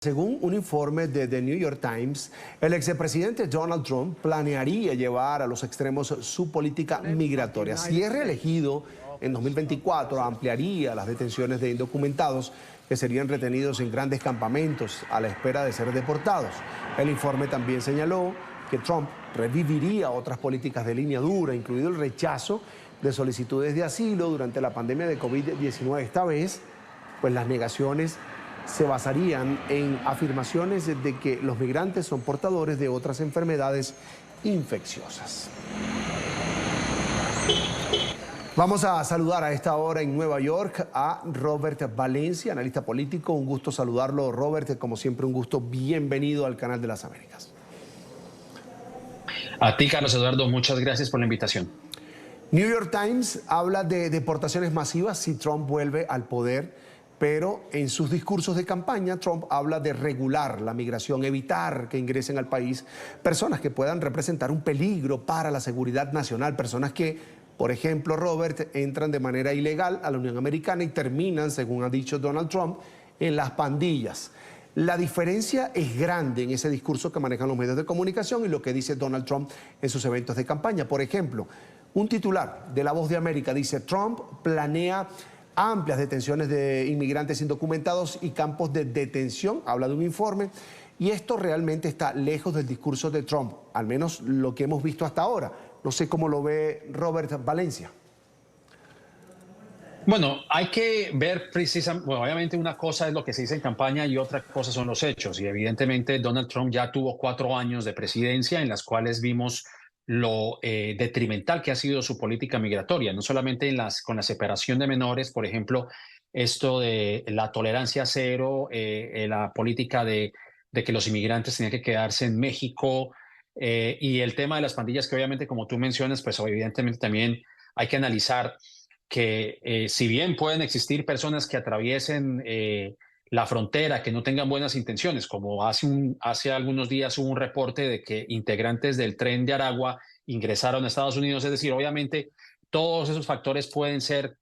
Según un informe de The New York Times, el expresidente Donald Trump planearía llevar a los extremos su política migratoria. Si es reelegido en 2024, ampliaría las detenciones de indocumentados que serían retenidos en grandes campamentos a la espera de ser deportados. El informe también señaló que Trump reviviría otras políticas de línea dura, incluido el rechazo de solicitudes de asilo durante la pandemia de COVID-19. Esta vez, pues las negaciones se basarían en afirmaciones de que los migrantes son portadores de otras enfermedades infecciosas. Vamos a saludar a esta hora en Nueva York a Robert Valencia, analista político. Un gusto saludarlo, Robert. Como siempre, un gusto. Bienvenido al Canal de las Américas. A ti, Carlos Eduardo, muchas gracias por la invitación. New York Times habla de deportaciones masivas si Trump vuelve al poder. Pero en sus discursos de campaña, Trump habla de regular la migración, evitar que ingresen al país personas que puedan representar un peligro para la seguridad nacional, personas que, por ejemplo, Robert, entran de manera ilegal a la Unión Americana y terminan, según ha dicho Donald Trump, en las pandillas. La diferencia es grande en ese discurso que manejan los medios de comunicación y lo que dice Donald Trump en sus eventos de campaña. Por ejemplo, un titular de La Voz de América dice: Trump planea amplias detenciones de inmigrantes indocumentados y campos de detención, habla de un informe, y esto realmente está lejos del discurso de Trump, al menos lo que hemos visto hasta ahora. No sé cómo lo ve Robert Valencia. Bueno, hay que ver precisamente, bueno, obviamente una cosa es lo que se dice en campaña y otra cosa son los hechos. Y evidentemente Donald Trump ya tuvo 4 años de presidencia en las cuales vimos lo detrimental que ha sido su política migratoria, no solamente con la separación de menores, por ejemplo, esto de la tolerancia cero, la política de que los inmigrantes tenían que quedarse en México, y el tema de las pandillas que obviamente, como tú mencionas, pues evidentemente también hay que analizar que si bien pueden existir personas que atraviesen la frontera, que no tengan buenas intenciones, como hace algunos días hubo un reporte de que integrantes del Tren de Aragua ingresaron a Estados Unidos, es decir, obviamente todos esos factores pueden ser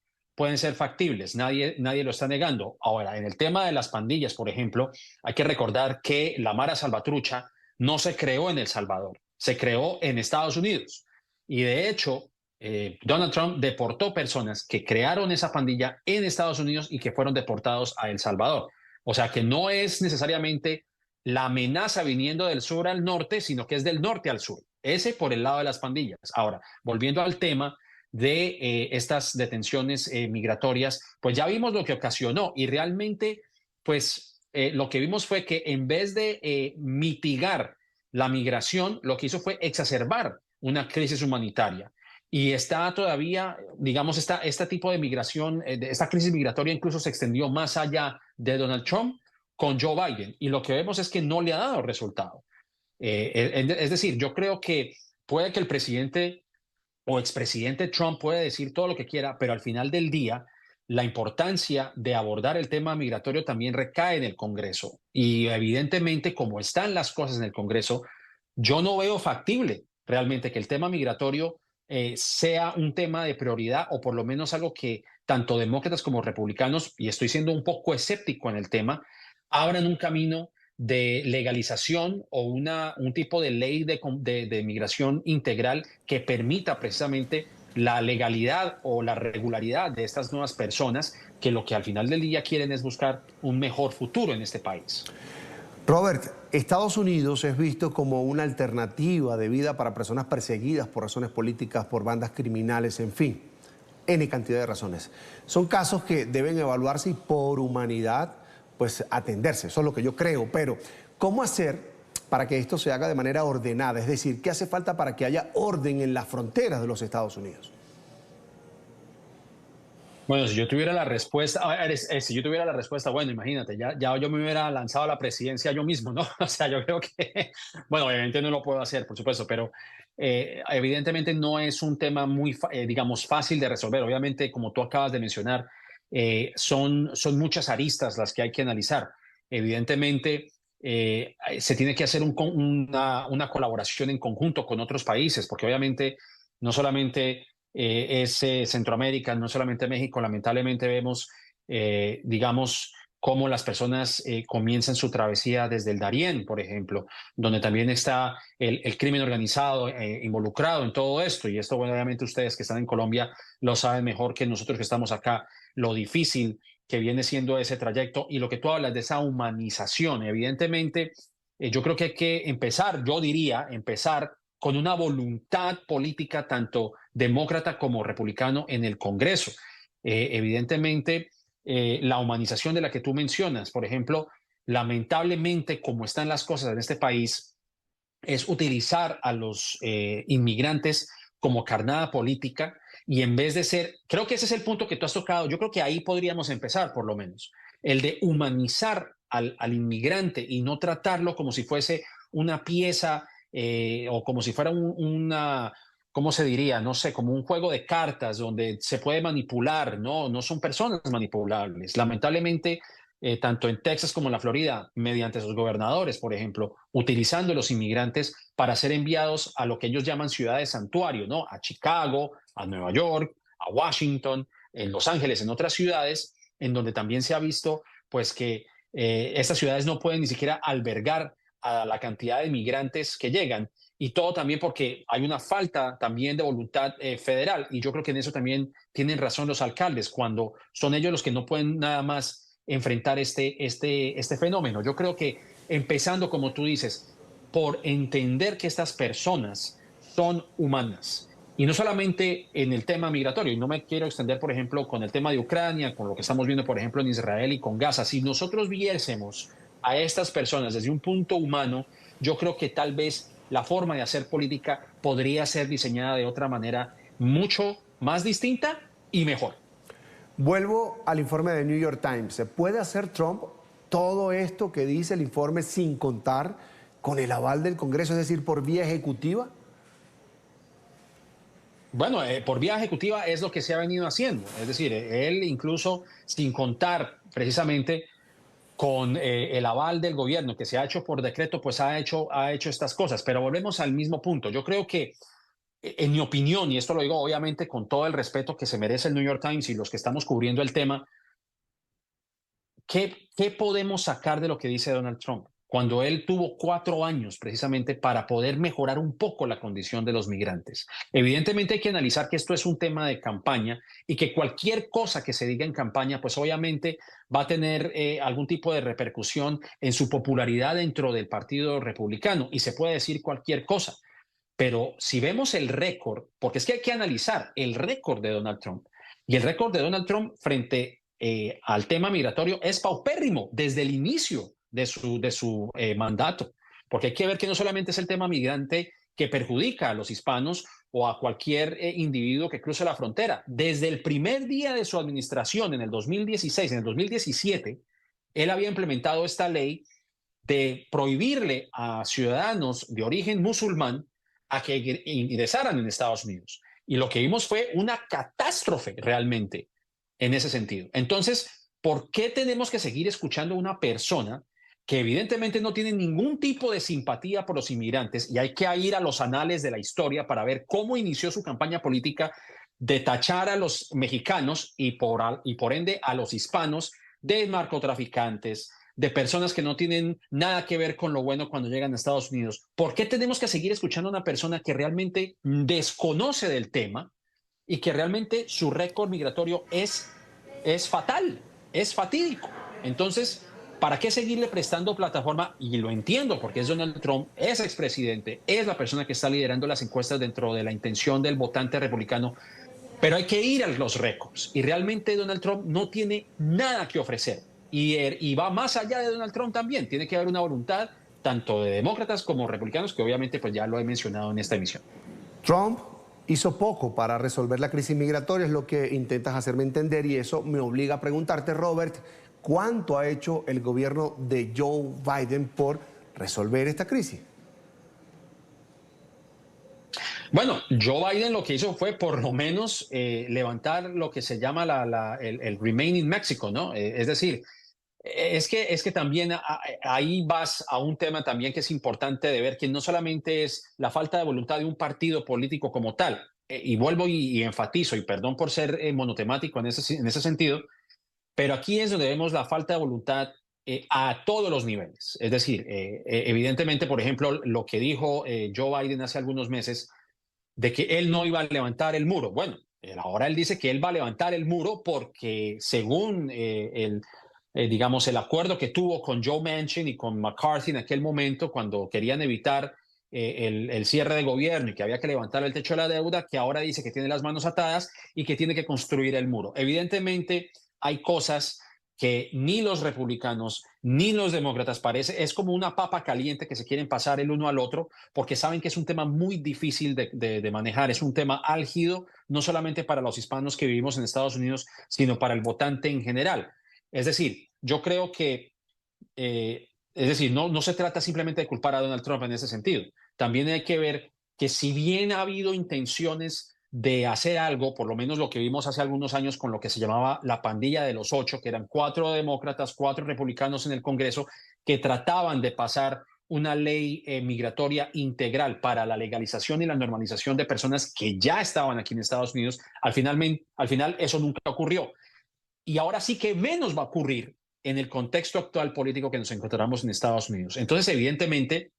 factibles, nadie lo está negando. Ahora, en el tema de las pandillas, por ejemplo, hay que recordar que la Mara Salvatrucha no se creó en El Salvador, se creó en Estados Unidos. Y de hecho, Donald Trump deportó personas que crearon esa pandilla en Estados Unidos y que fueron deportados a El Salvador. O sea que no es necesariamente la amenaza viniendo del sur al norte, sino que es del norte al sur. Ese por el lado de las pandillas. Ahora, volviendo al tema de estas detenciones migratorias, pues ya vimos lo que ocasionó y realmente, pues lo que vimos fue que en vez de mitigar la migración, lo que hizo fue exacerbar una crisis humanitaria. Y está todavía, digamos, este tipo de migración, esta crisis migratoria incluso se extendió más allá de Donald Trump con Joe Biden. Y lo que vemos es que no le ha dado resultado. Es decir, yo creo que puede que el presidente o expresidente Trump puede decir todo lo que quiera, pero al final del día, la importancia de abordar el tema migratorio también recae en el Congreso. Y evidentemente, como están las cosas en el Congreso, yo no veo factible realmente que el tema migratorio sea un tema de prioridad o por lo menos algo que tanto demócratas como republicanos, y estoy siendo un poco escéptico en el tema, abran un camino de legalización o un tipo de ley de migración integral que permita precisamente la legalidad o la regularidad de estas nuevas personas que lo que al final del día quieren es buscar un mejor futuro en este país. Robert, Estados Unidos es visto como una alternativa de vida para personas perseguidas por razones políticas, por bandas criminales, en fin, N cantidad de razones. Son casos que deben evaluarse y por humanidad, pues atenderse. Eso es lo que yo creo. Pero, ¿cómo hacer para que esto se haga de manera ordenada? Es decir, ¿qué hace falta para que haya orden en las fronteras de los Estados Unidos? Bueno, si yo tuviera la respuesta, si yo tuviera la respuesta, bueno, imagínate, ya yo me hubiera lanzado a la presidencia yo mismo, ¿no? O sea, yo creo que, bueno, obviamente no lo puedo hacer, por supuesto, pero evidentemente no es un tema muy, digamos, fácil de resolver. Obviamente, como tú acabas de mencionar, son muchas aristas las que hay que analizar. Evidentemente, se tiene que hacer una colaboración en conjunto con otros países, porque obviamente no solamente es Centroamérica, no solamente México, lamentablemente vemos, digamos, cómo las personas comienzan su travesía desde el Darién, por ejemplo, donde también está el crimen organizado involucrado en todo esto. Y esto, bueno, obviamente ustedes que están en Colombia lo saben mejor que nosotros que estamos acá, lo difícil que viene siendo ese trayecto y lo que tú hablas de esa humanización. Evidentemente, yo creo que hay que empezar, yo diría, empezar con una voluntad política tanto demócrata como republicano en el Congreso. Evidentemente, la humanización de la que tú mencionas, por ejemplo, lamentablemente, como están las cosas en este país, es utilizar a los inmigrantes como carnada política y en vez de ser, creo que ese es el punto que tú has tocado, yo creo que ahí podríamos empezar por lo menos, el de humanizar al inmigrante y no tratarlo como si fuese una pieza o como si fuera una, ¿cómo se diría? No sé, como un juego de cartas donde se puede manipular, no, no son personas manipulables. Lamentablemente, tanto en Texas como en la Florida, mediante sus gobernadores, por ejemplo, utilizando los inmigrantes para ser enviados a lo que ellos llaman ciudades santuario, ¿no? A Chicago, a Nueva York, a Washington, en Los Ángeles, en otras ciudades, en donde también se ha visto, pues, que estas ciudades no pueden ni siquiera albergar a la cantidad de migrantes que llegan y todo también porque hay una falta también de voluntad federal y yo creo que en eso también tienen razón los alcaldes cuando son ellos los que no pueden nada más enfrentar este fenómeno. Yo creo que empezando, como tú dices, por entender que estas personas son humanas y no solamente en el tema migratorio, y no me quiero extender, por ejemplo, con el tema de Ucrania, con lo que estamos viendo, por ejemplo, en Israel y con Gaza. Si nosotros viésemos a estas personas desde un punto humano, yo creo que tal vez la forma de hacer política podría ser diseñada de otra manera mucho más distinta y mejor. Vuelvo al informe de New York Times. ¿Se puede hacer Trump todo esto que dice el informe sin contar con el aval del Congreso, es decir, por vía ejecutiva? Bueno, por vía ejecutiva es lo que se ha venido haciendo. Es decir, él incluso sin contar precisamente con el aval del gobierno que se ha hecho por decreto, pues ha hecho estas cosas. Pero volvemos al mismo punto. Yo creo que, en mi opinión, y esto lo digo obviamente con todo el respeto que se merece el New York Times y los que estamos cubriendo el tema, ¿qué podemos sacar de lo que dice Donald Trump? Cuando él tuvo 4 años precisamente para poder mejorar un poco la condición de los migrantes. Evidentemente hay que analizar que esto es un tema de campaña y que cualquier cosa que se diga en campaña, pues obviamente va a tener algún tipo de repercusión en su popularidad dentro del Partido Republicano y se puede decir cualquier cosa. Pero si vemos el récord, porque es que hay que analizar el récord de Donald Trump, y el récord de Donald Trump frente al tema migratorio es paupérrimo desde el inicio de su mandato, porque hay que ver que no solamente es el tema migrante que perjudica a los hispanos o a cualquier individuo que cruce la frontera. Desde el primer día de su administración, en el 2016, en el 2017, él había implementado esta ley de prohibirle a ciudadanos de origen musulmán a que ingresaran en Estados Unidos. Y lo que vimos fue una catástrofe realmente en ese sentido. Entonces, ¿por qué tenemos que seguir escuchando a una persona que evidentemente no tiene ningún tipo de simpatía por los inmigrantes? Y hay que ir a los anales de la historia para ver cómo inició su campaña política de tachar a los mexicanos y por ende a los hispanos de narcotraficantes, de personas que no tienen nada que ver con lo bueno cuando llegan a Estados Unidos. ¿Por qué tenemos que seguir escuchando a una persona que realmente desconoce del tema y que realmente su récord migratorio es fatal, es fatídico? Entonces, ¿para qué seguirle prestando plataforma? Y lo entiendo, porque es Donald Trump, es expresidente, es la persona que está liderando las encuestas dentro de la intención del votante republicano, pero hay que ir a los récords. Y realmente Donald Trump no tiene nada que ofrecer. Y va más allá de Donald Trump también. Tiene que haber una voluntad tanto de demócratas como republicanos, que obviamente pues ya lo he mencionado en esta emisión. Trump hizo poco para resolver la crisis migratoria, es lo que intentas hacerme entender y eso me obliga a preguntarte, Robert, ¿cuánto ha hecho el gobierno de Joe Biden por resolver esta crisis? Bueno, Joe Biden lo que hizo fue por lo menos levantar lo que se llama el Remain in Mexico, ¿no? Es decir, es que también ahí vas a un tema también que es importante de ver que no solamente es la falta de voluntad de un partido político como tal, y vuelvo y enfatizo, y perdón por ser monotemático en ese sentido, Pero aquí es donde vemos la falta de voluntad a todos los niveles. Es decir, evidentemente, por ejemplo, lo que dijo Joe Biden hace algunos meses de que él no iba a levantar el muro. Bueno, ahora él dice que él va a levantar el muro porque según digamos, el acuerdo que tuvo con Joe Manchin y con McCarthy en aquel momento, cuando querían evitar el cierre de gobierno y que había que levantar el techo de la deuda, que ahora dice que tiene las manos atadas y que tiene que construir el muro. Evidentemente, hay cosas que ni los republicanos ni los demócratas parece, es como una papa caliente que se quieren pasar el uno al otro porque saben que es un tema muy difícil de manejar, es un tema álgido, no solamente para los hispanos que vivimos en Estados Unidos, sino para el votante en general. Es decir, yo creo que, es decir, no se trata simplemente de culpar a Donald Trump en ese sentido. También hay que ver que si bien ha habido intenciones de hacer algo, por lo menos lo que vimos hace algunos años con lo que se llamaba la pandilla de los 8, que eran 4 demócratas, 4 republicanos en el Congreso, que trataban de pasar una ley migratoria integral para la legalización y la normalización de personas que ya estaban aquí en Estados Unidos. Al final eso nunca ocurrió. Y ahora sí que menos va a ocurrir en el contexto actual político que nos encontramos en Estados Unidos. Entonces, evidentemente,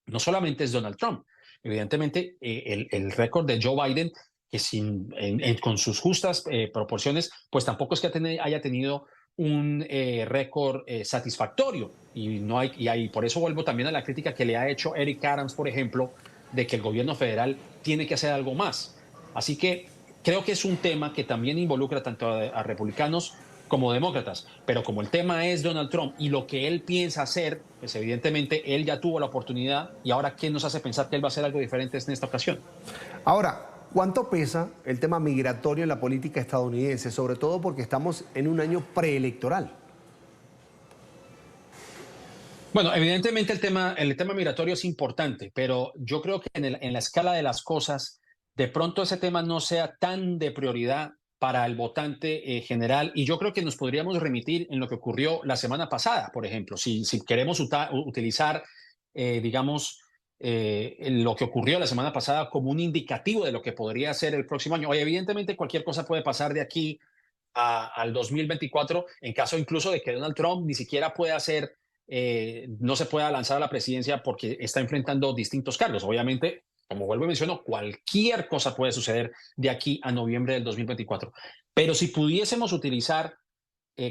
no solamente es Donald Trump, evidentemente el récord de Joe Biden, que con sus justas proporciones, pues tampoco es que haya tenido un récord satisfactorio. Y por eso vuelvo también a la crítica que le ha hecho Eric Adams, por ejemplo, de que el gobierno federal tiene que hacer algo más. Así que creo que es un tema que también involucra tanto a republicanos como demócratas, pero como el tema es Donald Trump y lo que él piensa hacer, pues evidentemente él ya tuvo la oportunidad y ahora ¿qué nos hace pensar que él va a hacer algo diferente en esta ocasión? Ahora, ¿cuánto pesa el tema migratorio en la política estadounidense? Sobre todo porque estamos en un año preelectoral. Bueno, evidentemente el tema migratorio es importante, pero yo creo que en la escala de las cosas, de pronto ese tema no sea tan de prioridad para el votante general. Y yo creo que nos podríamos remitir en lo que ocurrió la semana pasada, por ejemplo, si queremos utilizar, digamos, lo que ocurrió la semana pasada como un indicativo de lo que podría ser el próximo año. Oye, evidentemente cualquier cosa puede pasar de aquí al 2024, en caso incluso de que Donald Trump ni siquiera pueda hacer, no se pueda lanzar a la presidencia porque está enfrentando distintos cargos. Obviamente, como vuelvo y menciono, cualquier cosa puede suceder de aquí a noviembre del 2024. Pero si pudiésemos utilizar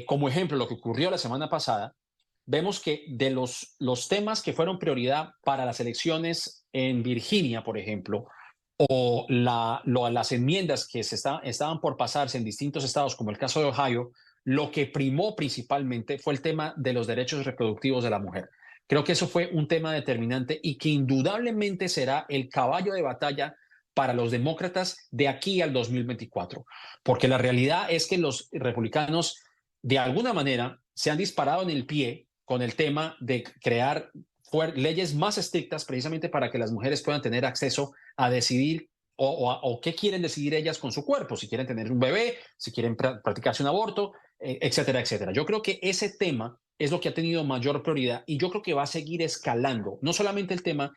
como ejemplo lo que ocurrió la semana pasada, vemos que de los temas que fueron prioridad para las elecciones en Virginia, por ejemplo, o las enmiendas que estaban por pasarse en distintos estados, como el caso de Ohio, lo que primó principalmente fue el tema de los derechos reproductivos de la mujer. Creo que eso fue un tema determinante y que indudablemente será el caballo de batalla para los demócratas de aquí al 2024, porque la realidad es que los republicanos de alguna manera se han disparado en el pie con el tema de crear leyes más estrictas precisamente para que las mujeres puedan tener acceso a decidir o qué quieren decidir ellas con su cuerpo, si quieren tener un bebé, si quieren practicarse un aborto, etcétera, etcétera. Yo creo que ese tema es lo que ha tenido mayor prioridad y yo creo que va a seguir escalando, no solamente el tema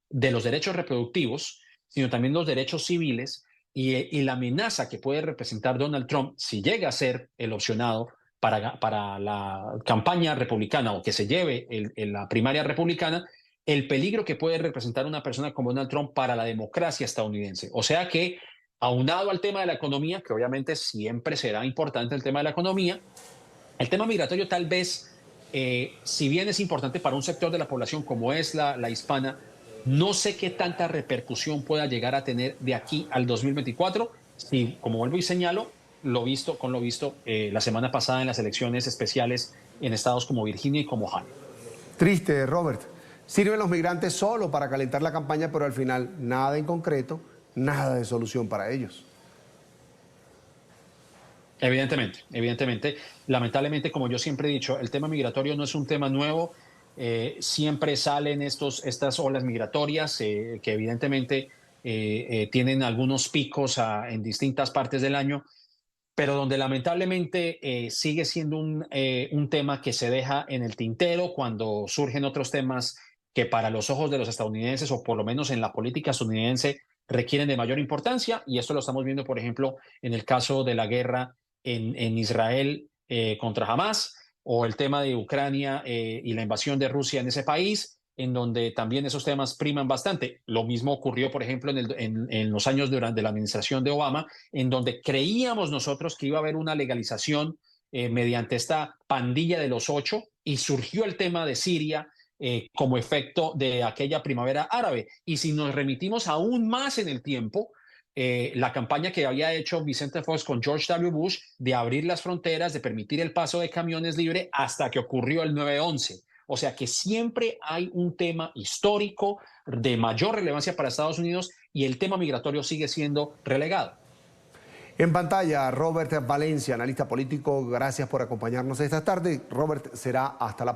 de los derechos reproductivos, sino también los derechos civiles y la amenaza que puede representar Donald Trump si llega a ser el opcionado para la campaña republicana o que se lleve la primaria republicana, el peligro que puede representar una persona como Donald Trump para la democracia estadounidense. O sea que, aunado al tema de la economía, que obviamente siempre será importante el tema de la economía, el tema migratorio tal vez, si bien es importante para un sector de la población como es la hispana, no sé qué tanta repercusión pueda llegar a tener de aquí al 2024, si, como vuelvo y señalo, lo visto la semana pasada en las elecciones especiales en estados como Virginia y como Ohio. Triste, Robert. Sirven los migrantes solo para calentar la campaña, pero al final nada en concreto, nada de solución para ellos. Evidentemente. Lamentablemente, como yo siempre he dicho, el tema migratorio no es un tema nuevo. Siempre salen estas olas migratorias que evidentemente tienen algunos picos en distintas partes del año, pero donde lamentablemente sigue siendo un tema que se deja en el tintero cuando surgen otros temas que para los ojos de los estadounidenses, o por lo menos en la política estadounidense, requieren de mayor importancia. Y esto lo estamos viendo, por ejemplo, en el caso de la guerra en Israel contra Hamas, o el tema de Ucrania y la invasión de Rusia en ese país, en donde también esos temas priman bastante. Lo mismo ocurrió, por ejemplo, en los años durante la administración de Obama, en donde creíamos nosotros que iba a haber una legalización mediante esta pandilla de los 8, y surgió el tema de Siria como efecto de aquella primavera árabe. Y si nos remitimos aún más en el tiempo, la campaña que había hecho Vicente Fox con George W. Bush de abrir las fronteras, de permitir el paso de camiones libre, hasta que ocurrió el 9/11. O sea que siempre hay un tema histórico de mayor relevancia para Estados Unidos, y el tema migratorio sigue siendo relegado. En pantalla, Robert Valencia, analista político. Gracias por acompañarnos esta tarde. Robert, será hasta la